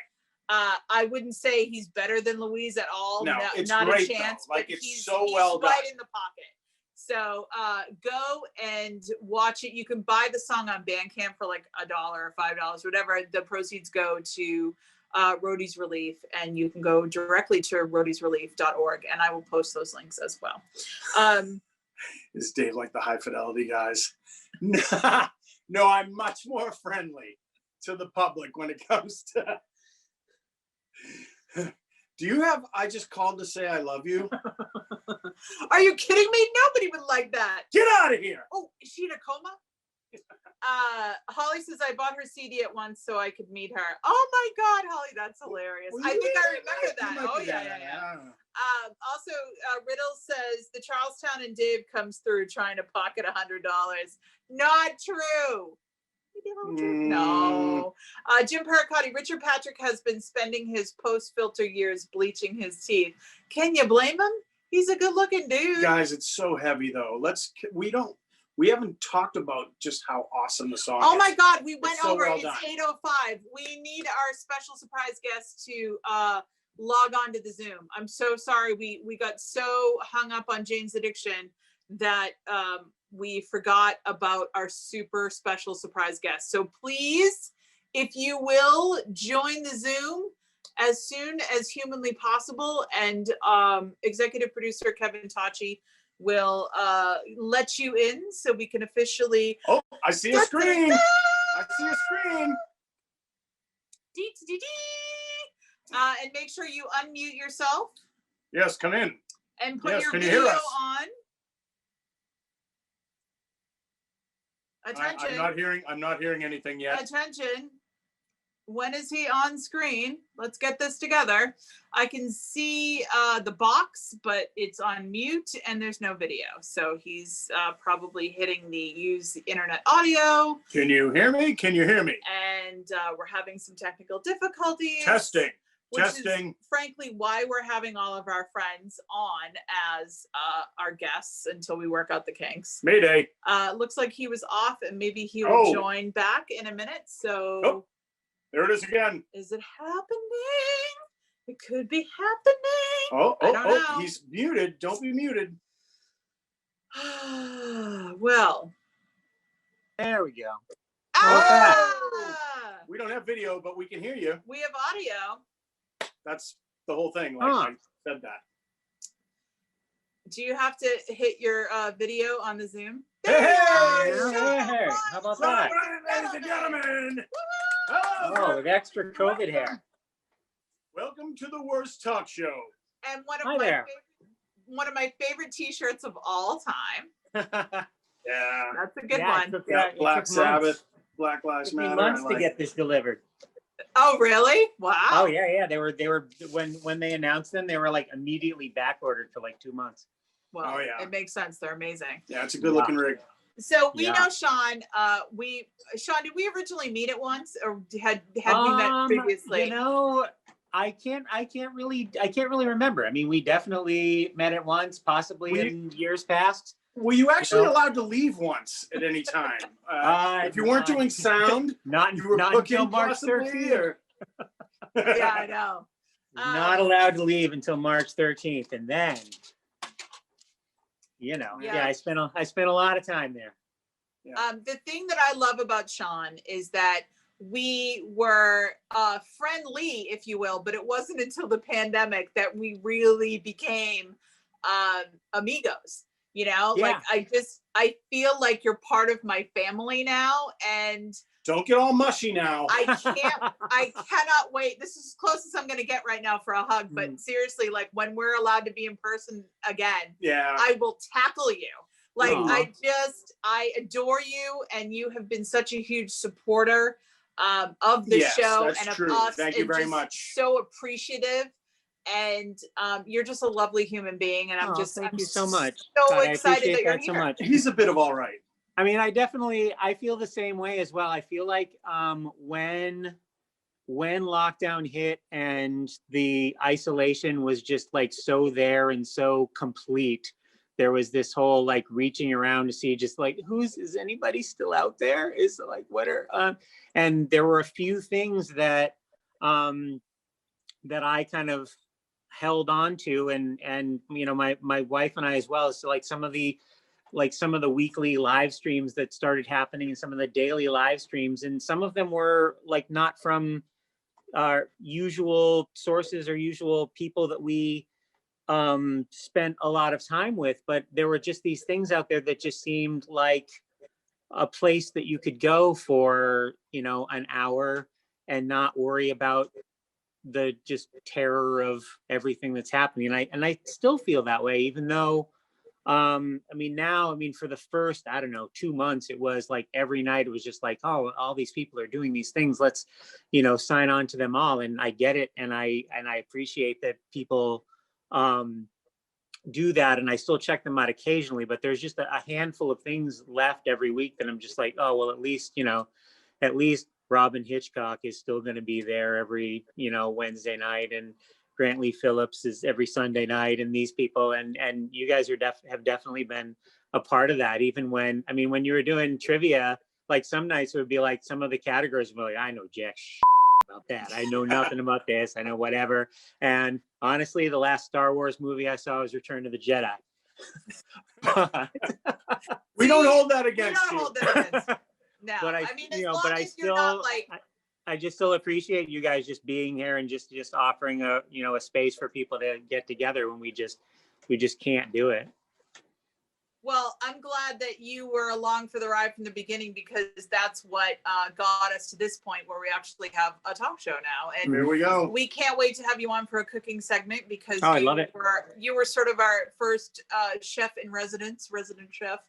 I wouldn't say he's better than Louise at all. No, it's not great, a chance. though. Like, but it's he's well done. right in the pocket. So go and watch it. You can buy the song on Bandcamp for like $1 or $5, whatever. The proceeds go to Roadie's Relief, and you can go directly to roadiesrelief.org, and I will post those links as well. Is Dave like the high fidelity guys? No, I'm much more friendly to the public when it comes to. Do you have I just called to say I love you? Are you kidding me? Nobody would like that. Get out of here. Oh, is she in a coma? Holly says I bought her CD at once so I could meet her. Oh my God, Holly, that's hilarious. Well, I think I you remember that. might Oh be yeah, that. yeah, yeah. I don't know. Also, Riddle says the Charlestown and Dave comes through trying to pocket $100. Not true. Maybe a little true. No. Jim Pericotti, Richard Patrick has been spending his post-filter years bleaching his teeth. Can you blame him? He's a good-looking dude. Guys, it's so heavy though. We haven't talked about just how awesome the song Oh is. my God, we went so over. well It's done. 8:05. We need our special surprise guest to log on to the Zoom. I'm so sorry. We got so hung up on Jane's addiction that we forgot about our super special surprise guest. So please, if you will, join the Zoom as soon as humanly possible. And executive producer Kevin Tachi will let you in so we can officially. Oh, I see a screen. I see a screen. And make sure you unmute yourself Yes, come in. and put Yes, your can you video hear us? on. Attention. I'm not hearing anything yet. Attention. When is he on screen? Let's get this together. I can see the box, but it's on mute and there's no video. So he's probably hitting the use the internet audio. Can you hear me? Can you hear me? And we're having some technical difficulties. Testing. Which Testing. is frankly why we're having all of our friends on as our guests until we work out the kinks. Mayday. Looks like he was off and maybe he will Oh. join back in a minute. So Oh. There it is again. is it happening? It could be happening. Oh, I don't know. he's muted. Don't be muted. Well. There we go. Ah! We don't have video, but we can hear you. We have audio. That's the whole thing. Like I said that. Do you have to hit your video on the Zoom? Hey! Hey, how about that? Ladies and gentlemen. Oh, with extra COVID hair. Welcome to the worst talk show. And Hi one of my favorite T-shirts of all time. Yeah. That's a good Yeah, one. it took, Yeah. it Black took Sabbath. months. Black Lives It took me Matter. months and, to like, get this delivered. Oh, really? Wow. Oh yeah. They were when they announced them, they were like immediately back ordered for like 2 months. Well, Oh, yeah. it makes sense. They're amazing. Yeah, it's a good looking rig. So we Yeah. know Sean. Sean, did we originally meet at once, or had we met previously? You know, I can't really remember. I mean, we definitely met at once, possibly in years past. Were you actually allowed to leave once at any time? If you weren't doing sound, not you were until cooking March possibly, 13th. or... Yeah, I know. Not allowed to leave until March 13th, and then, you know, Yeah. I spent a lot of time there. The thing that I love about Sean is that we were friendly, if you will, but it wasn't until the pandemic that we really became amigos. You know, Yeah. like I feel like you're part of my family now, and Don't get all mushy now. I cannot wait. This is as close as I'm going to get right now for a hug. But seriously, like when we're allowed to be in person again, Yeah. I will tackle you. Like Aw. I adore you, and you have been such a huge supporter of the Yes, show that's and of true. us. Thank you and very just much. So appreciative, and you're just a lovely human being. And I'm Oh, just thank I'm you so much. So God, I excited appreciate that you're that so here. much. He's a bit of all right. I mean, I feel the same way as well. I feel like when lockdown hit and the isolation was just like so there and so complete, there was this whole like reaching around to see just like is anybody still out there? Is like what are and there were a few things that that I kind of held on to, and you know my wife and I as well. So like some of the weekly live streams that started happening and some of the daily live streams, and some of them were like not from our usual sources or usual people that we spent a lot of time with, but there were just these things out there that just seemed like a place that you could go for, you know, an hour and not worry about the just terror of everything that's happening. And I still feel that way, even though I mean, now, I mean, for the first, I don't know, 2 months, it was like every night it was just like, oh, all these people are doing these things. Let's, you know, sign on to them all. And I get it. And I appreciate that people do that. And I still check them out occasionally, but there's just a handful of things left every week that I'm just like, oh, well, at least, you know, at least Robin Hitchcock is still going to be there every, you know, Wednesday night, and Grantley Phillips is every Sunday night, and these people and you guys are have definitely been a part of that. Even when, I mean, when you were doing trivia, like some nights it would be like some of the categories were like, I know jack about that. I know nothing about this. I know whatever. And honestly, the last Star Wars movie I saw was Return of the Jedi. We don't hold that against we don't you. hold that against you. No, But I mean, as you know, long but I as you're not still, like, I just still appreciate you guys just being here and just offering a, you know, a space for people to get together when we just can't do it. well, I'm glad that you were along for the ride from the beginning, because that's what got us to this point where we actually have a talk show now. And Here we go. we can't wait to have you on for a cooking segment, because I love it. You were sort of our first chef in resident chef,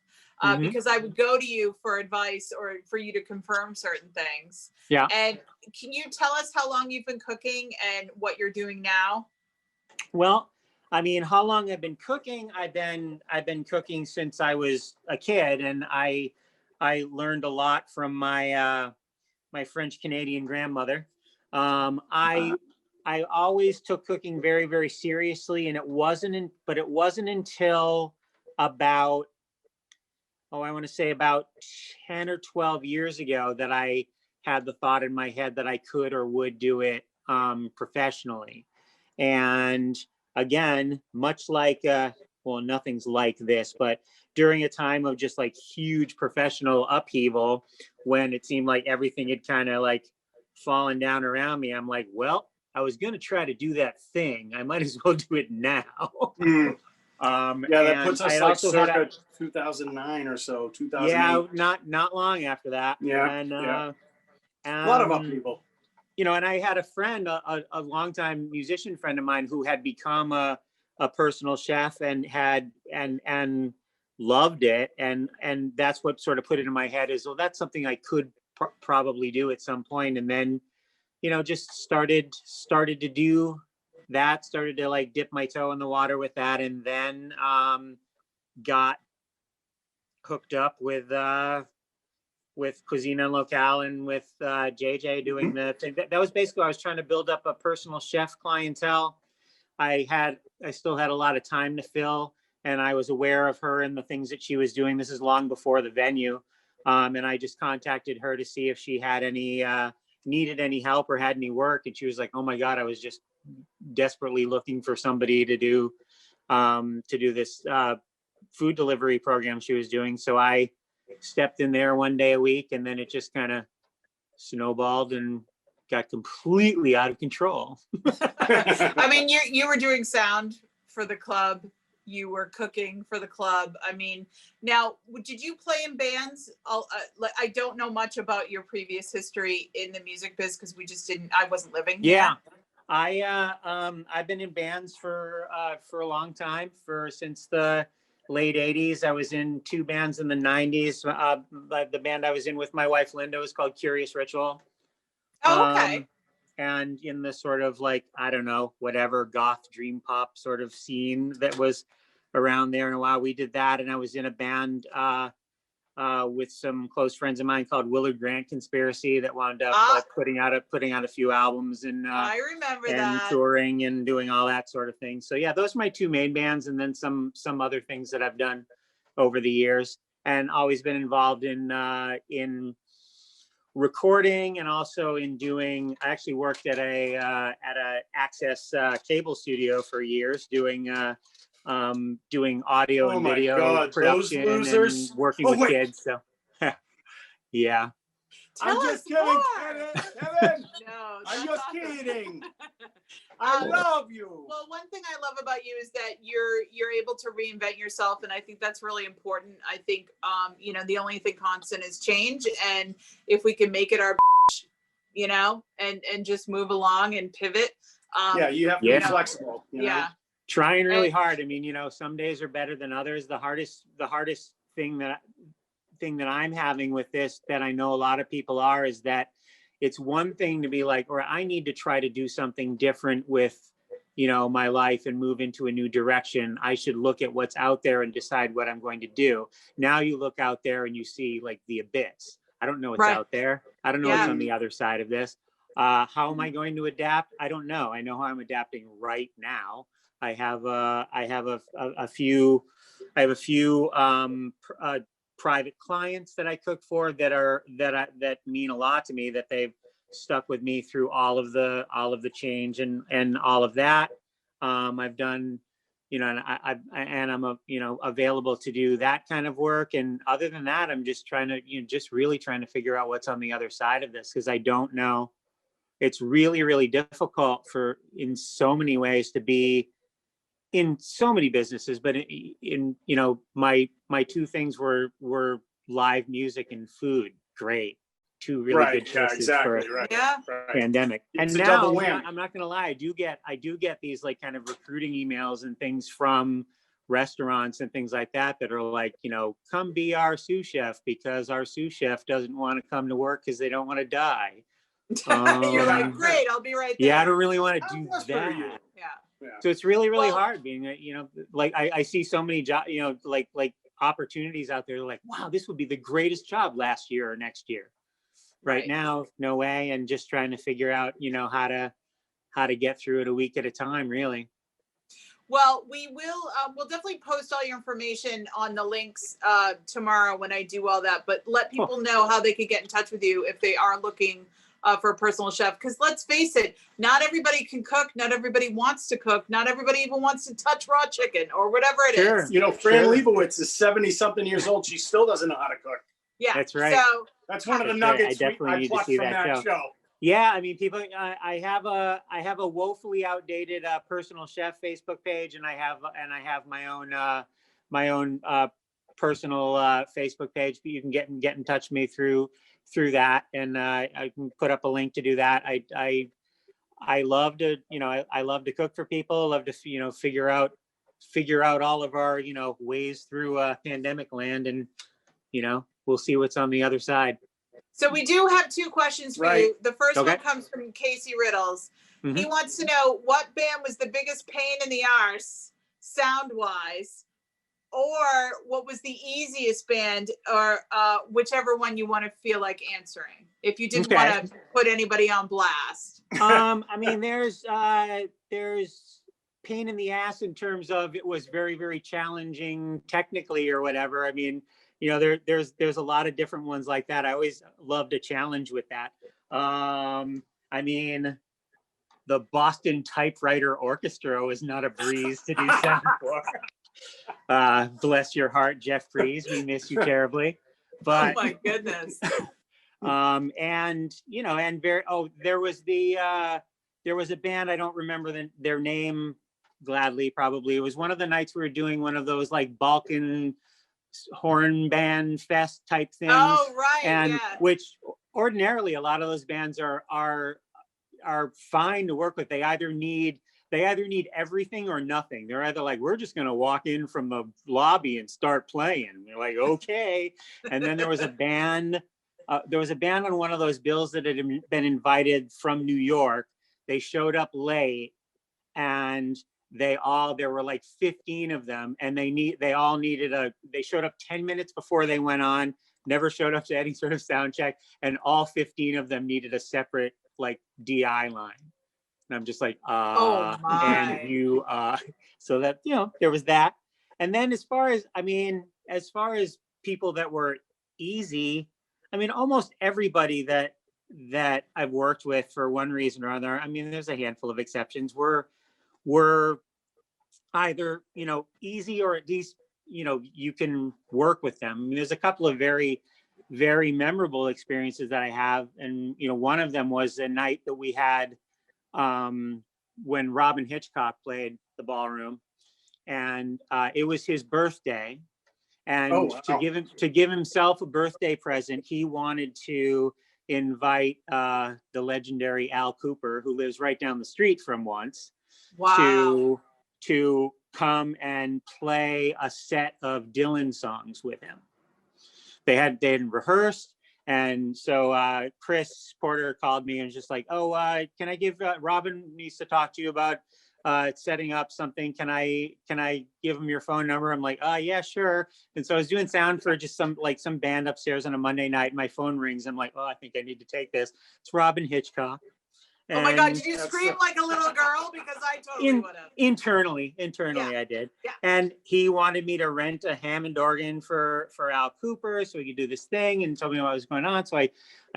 Mhm. because I would go to you for advice or for you to confirm certain things. Yeah. And can you tell us how long you've been cooking and what you're doing now? Well, I mean, how long I've been cooking? I've been cooking since I was a kid, and I learned a lot from my my French Canadian grandmother. I always took cooking very, very seriously, and it wasn't until about, I want to say about 10 or 12 years ago that I had the thought in my head that I could or would do it professionally. And again, much like, well, nothing's like this, but during a time of just like huge professional upheaval, when it seemed like everything had kind of like fallen down around me, I'm like, well, I was going to try to do that thing. I might as well do it now. Yeah, that puts us like circa 2009 or so, 2008. Yeah, not long after that. Yeah, and, yeah. A lot of upheaval. You know, and I had a friend, a longtime musician friend of mine, who had become a personal chef and and loved it, and that's what sort of put it in my head is, well, that's something I could probably do at some point. And then, you know, just started to do that, started to like dip my toe in the water with that, and then got hooked up with Cuisine Locale and with JJ doing the thing. That was basically, I was trying to build up a personal chef clientele. I still had a lot of time to fill, and I was aware of her and the things that she was doing. This is long before the venue. And I just contacted her to see if she had any, needed any help or had any work. And she was like, oh my God, I was just desperately looking for somebody to do this food delivery program she was doing. So I stepped in there one day a week, and then it just kind of snowballed and got completely out of control. I mean, you were doing sound for the club, you were cooking for the club. I mean, now, did you play in bands? I don't know much about your previous history in the music biz, because I wasn't living here. I've been in bands for a long time, since the late 80s. I was in 2 bands in the 90s. The band I was in with my wife Linda was called Curious Ritual. Oh, okay. And in the sort of like, I don't know, whatever goth dream pop sort of scene that was around there in a while, we did that. And I was in a band with some close friends of mine called Willard Grant Conspiracy that wound up putting out a few albums and I remember and that. touring and doing all that sort of thing. So yeah, those are my two main bands, and then some other things that I've done over the years, and always been involved in recording and also in doing. I actually worked at a Access cable studio for years, doing audio and video production and working with kids. So yeah. Tell I'm us just kidding, more. Kevin. No, I'm that's just awesome. kidding. I love you. Well, one thing I love about you is that you're able to reinvent yourself, and I think that's really important. I think you know, the only thing constant is change, and if we can make it our you know, and just move along and pivot. Yeah, you have to be flexible. You know? Yeah. Trying really hard. I mean, you know, some days are better than others. The hardest thing that I'm having with this, that I know a lot of people are, is that it's one thing to be like, or I need to try to do something different with, you know, my life and move into a new direction. I should look at what's out there and decide what I'm going to do. Now you look out there and you see like the abyss. I don't know what's out there. I don't know what's on the other side of this. How am I going to adapt? I don't know. I know how I'm adapting right now. I have a few private clients that I cook for that mean a lot to me, that they've stuck with me through all of the change and all of that. I've done, you know, and I'm available to do that kind of work. And other than that, I'm just trying to, just really trying to figure out what's on the other side of this, because I don't know. It's really, really difficult in so many ways to be in so many businesses, but in my two things were live music and food. Great, two really good choices for a pandemic. It's and now I'm not gonna lie, I do get these like kind of recruiting emails and things from restaurants and things like that are like, come be our sous chef, because our sous chef doesn't want to come to work because they don't want to die. You're like, great, I'll be right there. Yeah, I don't really want to do that. Yeah. So it's really, really hard being, like I see so many jobs, like opportunities out there. Like, wow, this would be the greatest job last year or next year. Right now, no way. And just trying to figure out, how to get through it a week at a time, really. Well, we'll definitely post all your information on the links tomorrow when I do all that, but let people know how they can get in touch with you if they are looking for a personal chef. Because let's face it, not everybody can cook. Not everybody wants to cook. Not everybody even wants to touch raw chicken or whatever it is. Fran Lebowitz is 70-something years old. She still doesn't know how to cook. Yeah, that's right. So that's one of the nuggets I plucked from that show. Yeah, I mean, people. I have a woefully outdated personal chef Facebook page, and I have my own personal Facebook page. But you can get in touch with me through that, and I can put up a link to do that. I love to I love to cook for people. I love to figure out all of our ways through pandemic land, and we'll see what's on the other side. So we do have two questions for you. The first one comes from Casey Riddles. Mm-hmm. He wants to know what band was the biggest pain in the arse sound-wise, or what was the easiest band, or whichever one you want to feel like answering, if you didn't want to put anybody on blast. I mean, there's pain in the ass in terms of it was very, very challenging technically or whatever. I mean, there's a lot of different ones like that. I always loved a challenge with that. I mean, the Boston Typewriter Orchestra was not a breeze to do sound for. Bless your heart, Jeff Freeze. We miss you terribly. But oh my goodness. And there was a band, I don't remember their name gladly, probably. It was one of the nights we were doing one of those like Balkan horn band fest type things. Oh, right. And which ordinarily a lot of those bands are fine to work with. They either need everything or nothing. They're either like, we're just going to walk in from the lobby and start playing. And they're like, okay. And then there was a band on one of those bills that had been invited from New York. They showed up late, and there were like 15 of them, and they all needed they showed up 10 minutes before they went on, never showed up to any sort of sound check, and all 15 of them needed a separate like DI line. And I'm just like, Oh my. and you, so that, there was that. And then as far as people that were easy, I mean, almost everybody that I've worked with for one reason or other, I mean, there's a handful of exceptions, were either, easy, or at least, you can work with them. I mean, there's a couple of very, very memorable experiences that I have. And, one of them was a night that we had when Robin Hitchcock played the ballroom, and it was his birthday. And to give himself a birthday present, he wanted to invite the legendary Al Cooper, who lives right down the street from Once, Wow. to come and play a set of Dylan songs with him. They had rehearsed, and so Chris Porter called me and was just like, "Oh, can I give Robin needs to talk to you about setting up something. Can I give him your phone number?" I'm like, yeah, sure. And so I was doing sound for just some band upstairs on a Monday night. And my phone rings. I'm like, I think I need to take this. It's Robin Hitchcock. And oh my God, did you scream like a little girl? Because I totally would have. Internally, yeah. I did. Yeah. And he wanted me to rent a Hammond organ for Al Cooper so we could do this thing, and told me what was going on. So I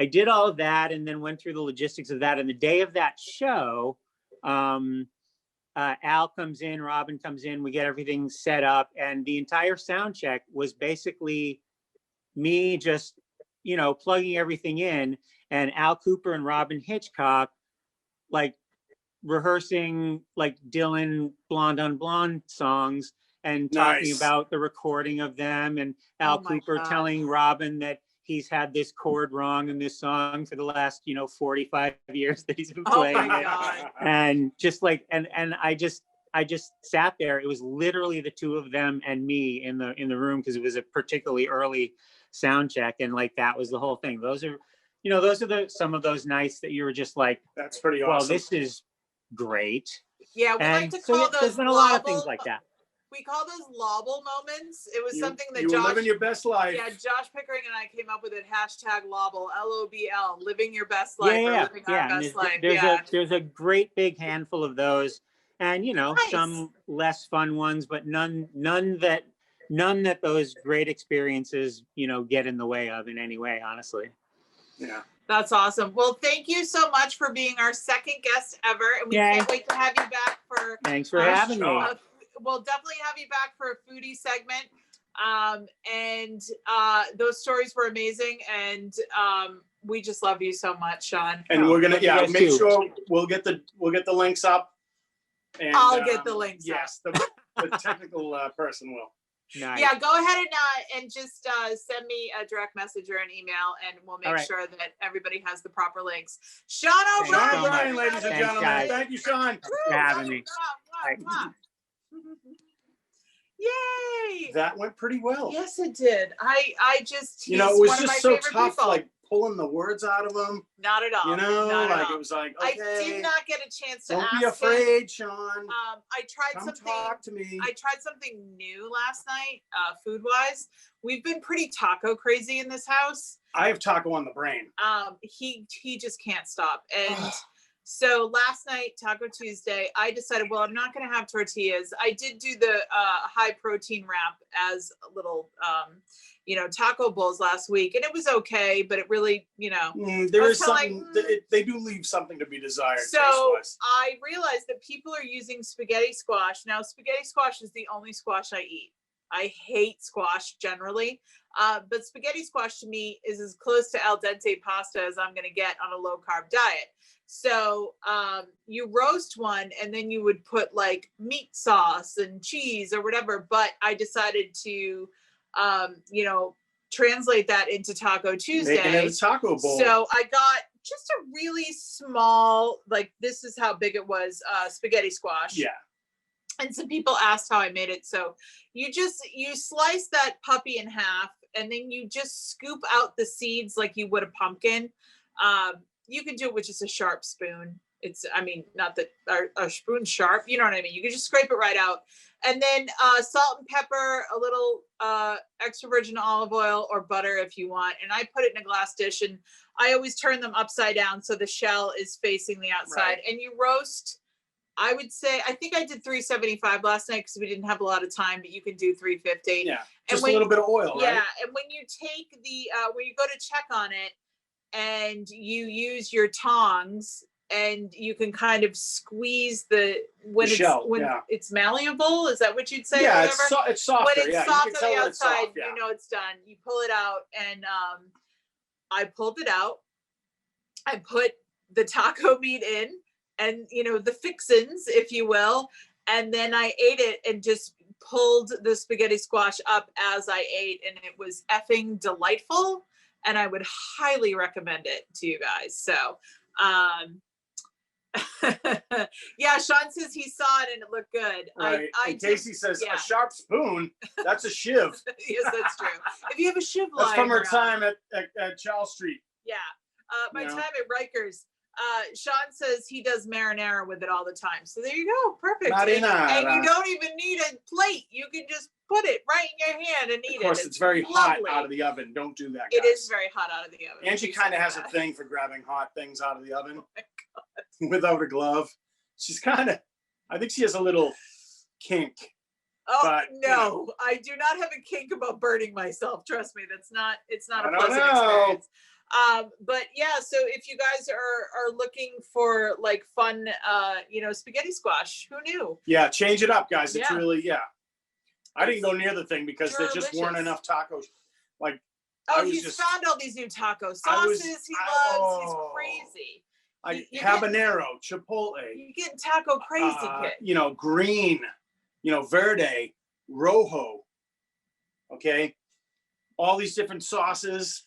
did all of that, and then went through the logistics of that. And the day of that show, Al comes in, Robin comes in, we get everything set up, and the entire sound check was basically me just, plugging everything in, and Al Cooper and Robin Hitchcock like rehearsing like Dylan Blonde on Blonde songs and talking about the recording of them, and Al Cooper telling Robin that he's had this chord wrong in this song for the last 45 years that he's been playing it. And just like and I just sat there. It was literally the two of them and me in the room, because it was a particularly early sound check, and like that was the whole thing. Those are some of those nights that you were just like, that's pretty awesome. Well, this is great. Yeah, we like to call those. There's been a lot of things like that. We call those lobble moments. It was something that you were living your best life. Yeah, Josh Pickering and I came up with it. #lobble, LOBL, living your best life. Or living our best life. There's a great big handful of those, and some less fun ones, but none that those great experiences get in the way of in any way, honestly. Yeah. That's awesome. Well, thank you so much for being our second guest ever. And we can't wait to have you back for. Thanks for having me. We'll definitely have you back for a foodie segment. Those stories were amazing. And we just love you so much, Sean. And we're going to, make sure we'll get the links up. And, I'll get the links up. Yes, the technical person will. Nice. Yeah, go ahead and just send me a direct message or an email, and we'll make sure that everybody has the proper links. Sean O'Brien, ladies and gentlemen. Guys. Thank you, Sean. Thanks for having me. Yay! That went pretty well. Yes, it did. I just it was just so tough, like pulling the words out of them. Not at all. It was like, okay, I did not get a chance to ask don't be afraid, him. Sean. I tried Come something. talk to me. I tried something new last night, food wise. We've been pretty taco crazy in this house. I have taco on the brain. He just can't stop. And so last night, Taco Tuesday, I decided, well, I'm not going to have tortillas. I did do the high protein wrap as a little, taco bowls last week, and it was okay, but it really, there is something, they do leave something to be desired. So I realized that people are using spaghetti squash. Now, spaghetti squash is the only squash I eat. I hate squash generally, but spaghetti squash to me is as close to al dente pasta as I'm going to get on a low carb diet. So you roast one, and then you would put like meat sauce and cheese or whatever. But I decided to, translate that into Taco Tuesday. Making it a taco bowl. So I got just a really small, like this is how big it was, spaghetti squash. Yeah. And some people asked how I made it. So you slice that puppy in half, and then you just scoop out the seeds like you would a pumpkin. You can do it with just a sharp spoon. I mean, not that our spoon's sharp, you know what I mean? You can just scrape it right out. And then salt and pepper, a little extra virgin olive oil or butter if you want. And I put it in a glass dish, and I always turn them upside down so the shell is facing the outside. Right. And you roast, I would say, I think I did 375 last night because we didn't have a lot of time, but you can do 350. Yeah, just a little bit of oil, yeah, right? and when you take the, when you go to check on it and you use your tongs, and you can kind of squeeze when shell, it's malleable. Is that what you'd say? Yeah, or whatever? it's softer. When it's yeah, soft you can on tell the when it's outside, soft, yeah. you know it's done. You pull it out, and I pulled it out. I put the taco meat in, and the fixins, if you will, and then I ate it and just pulled the spaghetti squash up as I ate, and it was effing delightful. And I would highly recommend it to you guys. So, yeah, Sean says he saw it and it looked good. Right. And Casey says a sharp spoon. That's a shiv. Yes, that's true. If you have a shiv, that's from her around, time at Charles Street. Yeah, my time at Rikers. Sean says he does marinara with it all the time. So there you go, perfect. And you don't even need a plate. You can just put it right in your hand and eat it. Of course, it's very hot out of the oven. Don't do that, guys. It is very hot out of the oven. Angie kind of has a thing for grabbing hot things out of the oven. Oh my God. Without a glove. She's kind of, I think she has a little kink. Oh, but, no, I do not have a kink about burning myself. Trust me, it's not a pleasant experience. But yeah, so if you guys are looking for like fun, spaghetti squash, who knew? Yeah, change it up, guys. It's really, I didn't go near the thing because there just weren't enough tacos. Like, he's found all these new taco sauces he loves. He's crazy. Habanero, chipotle. You're getting taco crazy, kid. Green, verde, rojo. Okay. All these different sauces,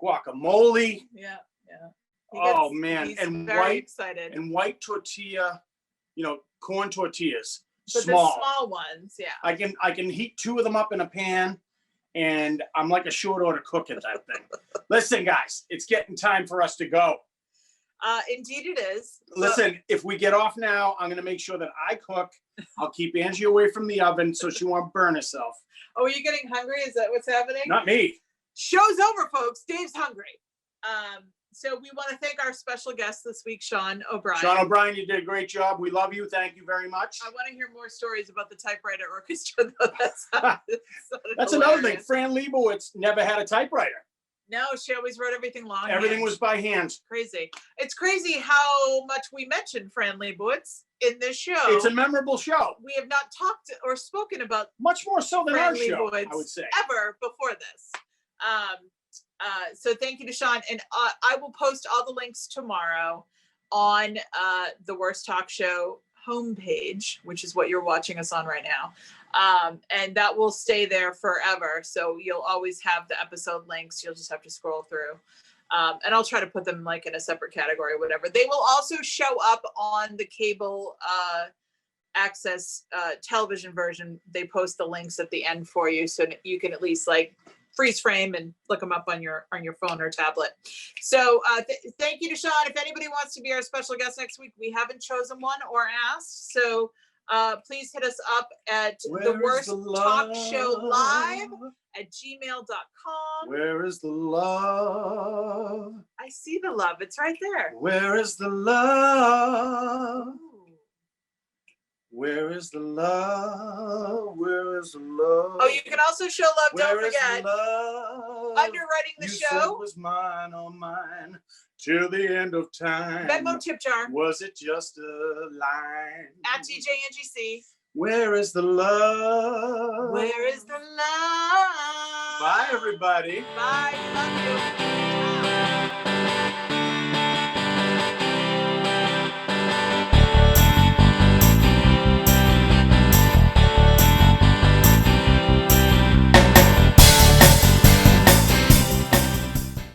guacamole. Yeah. Oh man. And very excited. And white tortilla, corn tortillas. But the small ones, yeah. I can heat 2 of them up in a pan, and I'm like a short order cook at that thing. Listen, guys, it's getting time for us to go. Indeed it is. Listen, if we get off now, I'm going to make sure that I cook. I'll keep Angie away from the oven so she won't burn herself. Oh, are you getting hungry? Is that what's happening? Not me. Show's over, folks. Dave's hungry. So we want to thank our special guest this week, Sean O'Brien. Sean O'Brien, you did a great job. We love you. Thank you very much. I want to hear more stories about the typewriter orchestra, though. That's another thing. Fran Leibowitz never had a typewriter. No, she always wrote everything longhand. Everything was by hand. Crazy. It's crazy how much we mentioned Fran Leibowitz in this show. It's a memorable show. We have not talked or spoken about much more so than Fran our show, Leibowitz I would say, ever before this. So thank you to Sean, and I will post all the links tomorrow on the Worst Talk Show homepage, which is what you're watching us on right now. And that will stay there forever. So you'll always have the episode links. You'll just have to scroll through. And I'll try to put them like in a separate category or whatever. They will also show up on the cable access television version. They post the links at the end for you, so you can at least like freeze frame and look them up on your phone or tablet. So thank you to Sean. If anybody wants to be our special guest next week, we haven't chosen one or asked. So please hit us up at the Worst Talk Show Live at gmail.com. Where is the love? I see the love. It's right there. Where is the love? Where is the love? Where is the love? Oh, you can also show love. Where don't forget. Love? Underwriting the you show. Said was mine, oh mine, till the end of time. Venmo tip jar. Was it just a line? At TJNGC. Where is the love? Where is the love? Bye, everybody. Bye. Love you. Ciao.